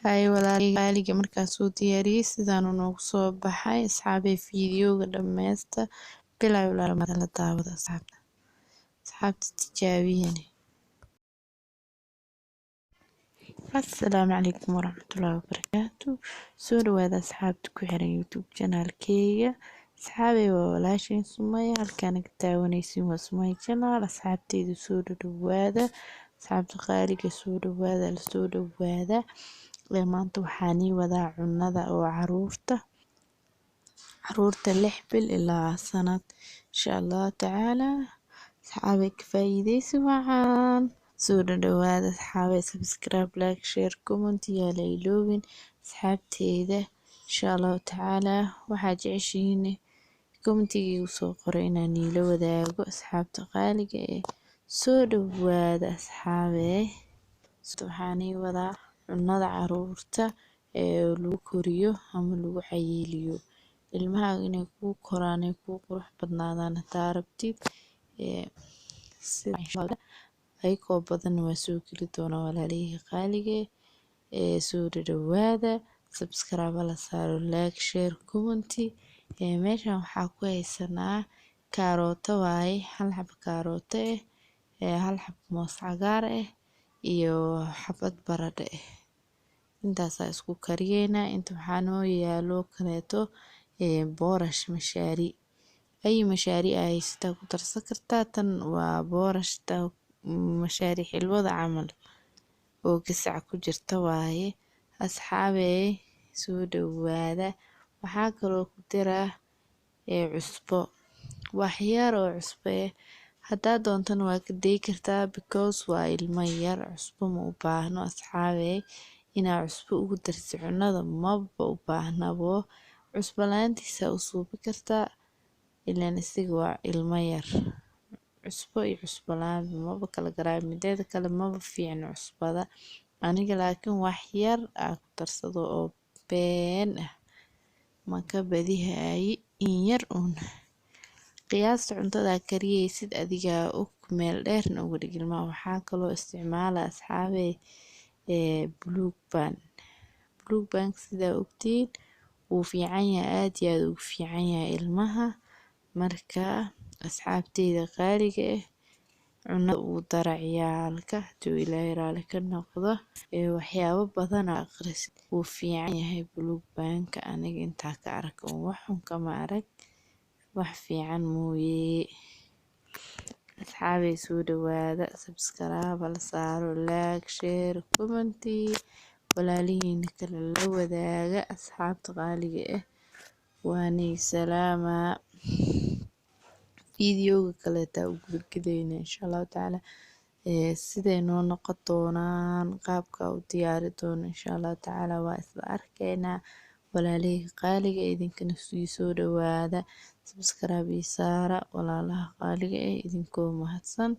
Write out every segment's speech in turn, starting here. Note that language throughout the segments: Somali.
Hay walaalkayga markaas soo diyaariyay sidaan noogu soo baxay asxaabay fiidiyowga dhammaysta bilow ilaa la daawado asxaabta tijaabiyeen. Assalaamu calaykum waraxmatullaahi wabarakaatu. Soo dhawaada asxaabta ku xiran YouTube channel-kayga. Asxaabay waa walaashin Sumaya halkaan ka daawanaysiin waa Sumaya channel. Asxaabtayda soo dhawaada. Asxaabta qaaliga soo dhawaada la soo dhawaada. Maanta waxaan wadaa cunada oo caruurta 6 bil ilaa sanad insha Allah tacaala. Asxaabay ka faa'iideysi waxaan soo dhawaada asxaabay subscribe like share comment yaa la iloobin asxaabteyda insha Allah tacaala. waxaa jeceshiin commentiga soo qoray inaan niila wadaago asxaabta qaaliga soo dhawaada asxaabay. waxaan wadaa cunada caruurta lagu koriyo ama lagu xayiliyo ilmaha inay ku koraan ay ku qurux badnaadaan hadaa rabtid sida insha Allah ayagoo badan waa soo geli doona walaalihii qaaliga soo dhawaada subscribe la saaro like share comment meeshan waxaa ku haysanaa kaarooto waaye hal xabo kaarooto hal xabo moos cagaar iyo xabad baradho intaas isku kariyeyna inta waxaa noo yaalo kaleeto boorash mashaari ay mashaari ay sita ku darsan kartaa tan waa boorashta mashaari xilwada camal oo gasac ku jirta waaye asxaabey soo dhawaada. waxaa kaloo ku diraa cusbo wax yar oo cusbo hadaa doontana waa ka day kartaa because waa ilmo yar cusbo ma u baahno asxaabey inaa cusbo ugu darsi cunada maba u baahnabo cusbo laantiisa u suubi kartaa ileen isiga waa ilmo yar cusbo iyo cusbo laan maba kala garaa mideeda kale maba fiicno cusbada aniga laakiin wax yar ku darsado oo been maka badihay in yar qiyaasta cuntada kariyeysid adiga og meel dheerna uga dhig ilmaha. waxaa kaloo isticmaala asxaabey buluug baan sida ogtiin wuu fiican yahay aad iyo aad ugu fiican yahay ilmaha marka asxaabteyda qaaliga cunada uu dara ciyaalka haduu Ilaahay raali ka noqdo waxyaabo badan akhrisid wuu fiican yahay buluug baanka aniga intaa ka arag wax xun kama arag wax fiican mooyee. asxaabey soo dhawaada subscribe la saaro like share comment walaalihiin kale la wadaaga asxaabta qaaliga waani salaama fiidiyowga kale taa u gudbideyna insha Allah tacaala siday noo noqon doonaan qaabka u diyaari doono insha Allah tacaala waa isla arkeynaa walaalihii qaaliga idinkana soo dhawaada subscribe saara walaalaha qaaliga idinkoo mahadsan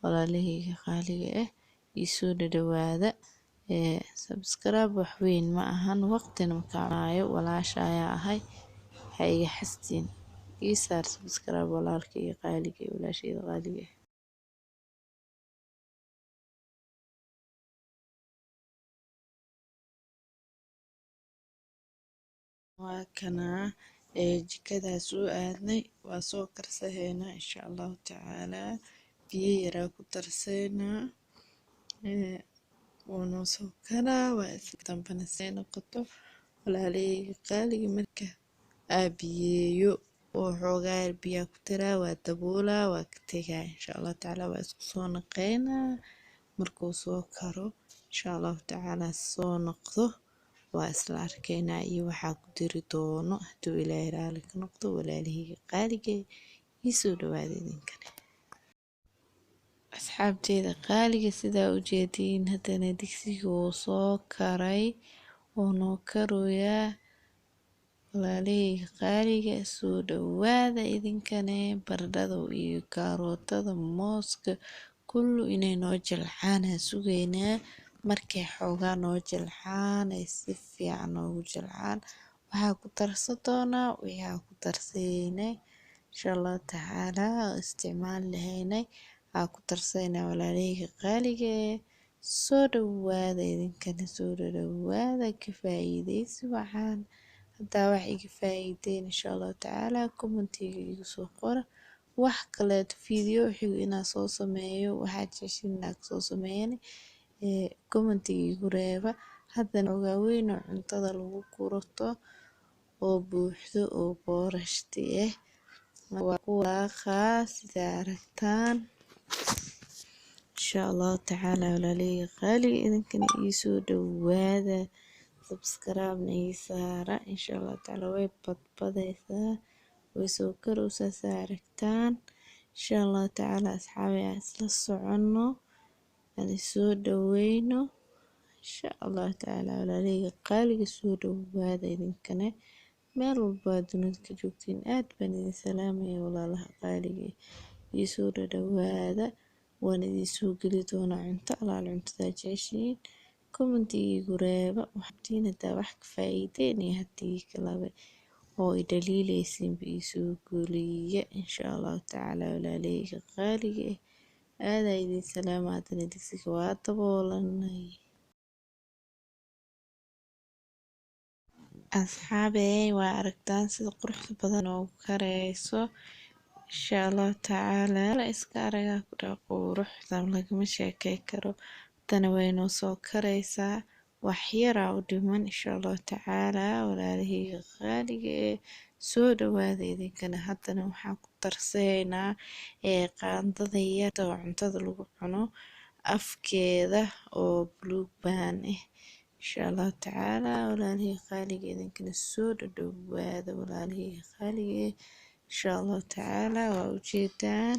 walaalihii qaaliga soo dhawaada subscribe wax weyn ma ahan waqtina ma kacaayo walaasha ayaa ahay ha iga xastiin saar subscribe walaalkii qaaliga walaashayda qaaliga waa kana jikadaas u aadnay waa soo karsaheena insha Allah tacaala biyo yara ku darsayna ونو سكرا وإسكتم بنسين قطو ولا لي قالي مركه أبيو وحوغير بيا كترا وتبولا وكتيجا إن شاء الله تعالى وإسكسون قينا مركو سكرو إن شاء الله تعالى صونقضو وإسلار كينا أي وحا كتيري دونو هدو إلهي رالك نقضو ولا لي قالي يسولو هذين كان asxaabteyda qaaliga sidaa u jeediin haddana digsiga wuu soo karay wuu noo karoyaa walaalihii qaaliga soo dhawaada idinkane baradhada iyo kaarootada mooska kullu inay noo jilcaan sugaynaa markay xoogaa noo jilcaan ay si fiican noogu jilcaan waxaa ku darsan doonaa waxaa ku darsaynay insha Allah tacaala isticmaal lahaynay ku darsayna walaalihii qaaliga soo dhawaada idinkana soo dhawaada ka faa'iidaysi waxaan haddaa wax iga faa'iideen insha Allah tacaala commentiga igu soo qora wax kaleeto video xigo inaan soo sameeyo waxaad jeceshiin inaan soo sameeyane commentiga igu reeba haddana ogaaweyn oo cuntada lagu gurato oo buuxdo oo boorashti waa ku walaaqaa sida aragtaan insha Allah tacaala walaaleyga qaaliga idinkana ii soo dhawaada subscribe na ii saara insha Allah tacaala way badbadaysaa way soo karaysaa sida aragtaan insha Allah tacaala asxaabi aan isla soconno aan soo dhaweyno insha Allah tacaala walaaleyga qaaliga soo dhawaada idinkana meel walba dunida ka joogtiin aad baan idin salaamaya walaalaha qaaliga ii soo dhawaada waan idin soo geli doonaa cunto alaal cuntada jeceshiin commentiga igu reeba waxtiin hadaa wax ka faa'iideen iyo haddii kalaba oo i dhaliileysiin ba ii soo geliya insha Allah tacaala walaaleyga qaaliga aadaa idin salaama haddana digsiga waa daboolanay asxaabey waa aragtaan sida quruxda badan oo kareyso insha Allah tacaala la iska aragaa ku dhaa quruxda lagama sheekay karo haddana way noo soo karaysaa wax yaraa u dhiman insha Allah tacaala walaalaheyga qaaliga soo dhawaada idinkana haddana waxaan ku darsaynaa qaandada yarta oo cuntada lagu cuno afkeeda oo buluug baan insha Allah tacaala walaalaheyga qaaliga idinkana soo dhawaada walaalaheyga qaaliga insha Allah tacaala waa ujeedaan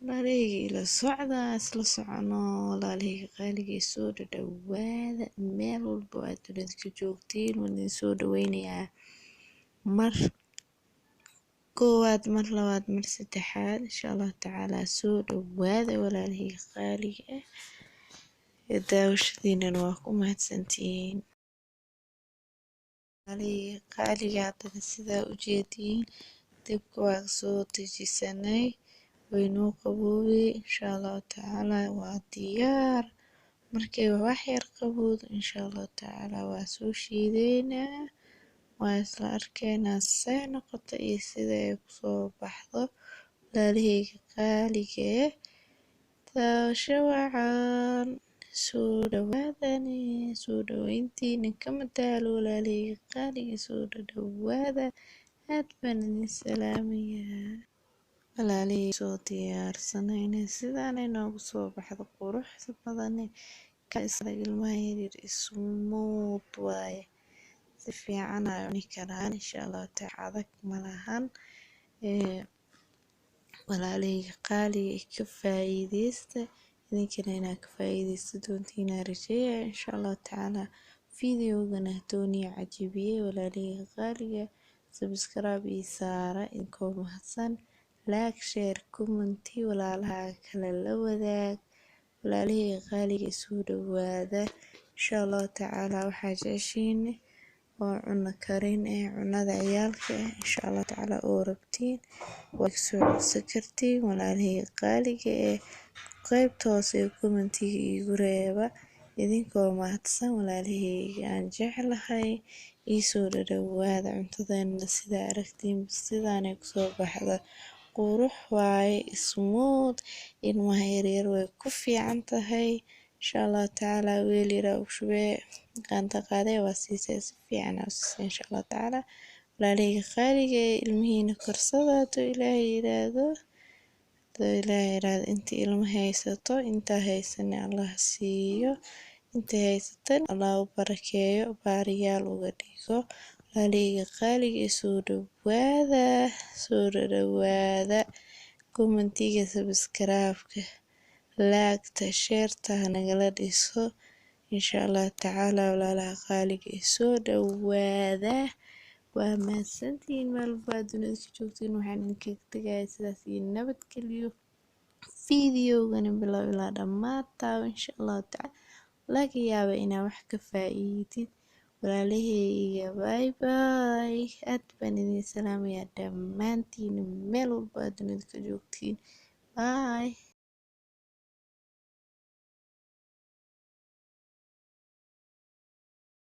walaalaheyga ila socda isla socono walaalaheyga qaaliga soo dhawaada meel walba aad dunida ka joogtiin waan idin soo dhaweynayaa mar koowaad mar labaad mar saddexaad insha Allah tacaala soo dhawaada walaalaheyga qaaliga daawashadiinana waa ku mahadsantihiin walaalaheyga qaaliga haddana sidaa ujeediin dibka waa soo dejisanay waynoo qaboobay insha Allah tacaala waa diyaar markay wax yar qabowdo insha Allah tacaala waa soo shiideynaa waa isla arkaynaa say noqoto iyo sida ay kusoo baxdo walaalaheyga qaaliga daawasho wacan soo dhawaadani soo dhaweyntiina kama daalo walaalaheyga qaaliga soo dhawaada aad baan idin salaamayaa walaalahey soo diyaarsanayna sidaan inoogu soo baxdo quruxda badan ka isla ilmaha yaryar smooth waaye si fiican ay cuni karaan insha Allah tacaala adag malahan walaalaheyga qaaliga ka faa'iideysta idinkana inaad ka faa'iideysta doontiin rajeeyaa insha Allah tacaala videogana dooniya cajibiyey walaalaheyga qaaliga subscribe ii saara idinkoo mahadsan like share comment walaalaha kale la wadaag walaalaheyga qaaliga soo dhawaada insha Allah tacaala waxaa jeceshiin oo cunno karin cunada ciyaalka insha Allah tacaala oo rabtiin waa soo codsan kartiin walaalaheyga qaaliga qaybta hoose commentiga igu reeba idinkoo mahadsan walaalaheyga aan jeclahay ii soo dhawaada cuntadeena sida aragtiin sidaanay kusoo baxda qurux waaye smooth ilmaha yaryar way ku fiican tahay insha Allah tacaala weel yar u shubee qaanta qaaday waa siisay si fiican u siisay insha Allah tacaala walaalaheyga qaaliga ilmihiina korsada ilaahay yiraahdo inta ilma haysato inta haysan Allah siiyo inta haysatan Allah u barakeeyo baariyaal uga dhigo walaalaheyga qaaliga soo dhawaada commentiga subscribe-ka like-ta share-ta nagala dhiso insha Allah tacaala walaalaha qaaliga soo dhawaada waa mahadsantihiin meel walba dunida ka joogtiin waxaan idinkaga tagayaa sidaas iyo nabadgelyo videogana bilow ilaa dhammaadtaa insha Allah tacaala laga yaaba inaa wax ka faa'iidid walaalaheyga bye bye aad baan idin salaamayaa dhammaantiin meel walba dunida ka joogtiin bye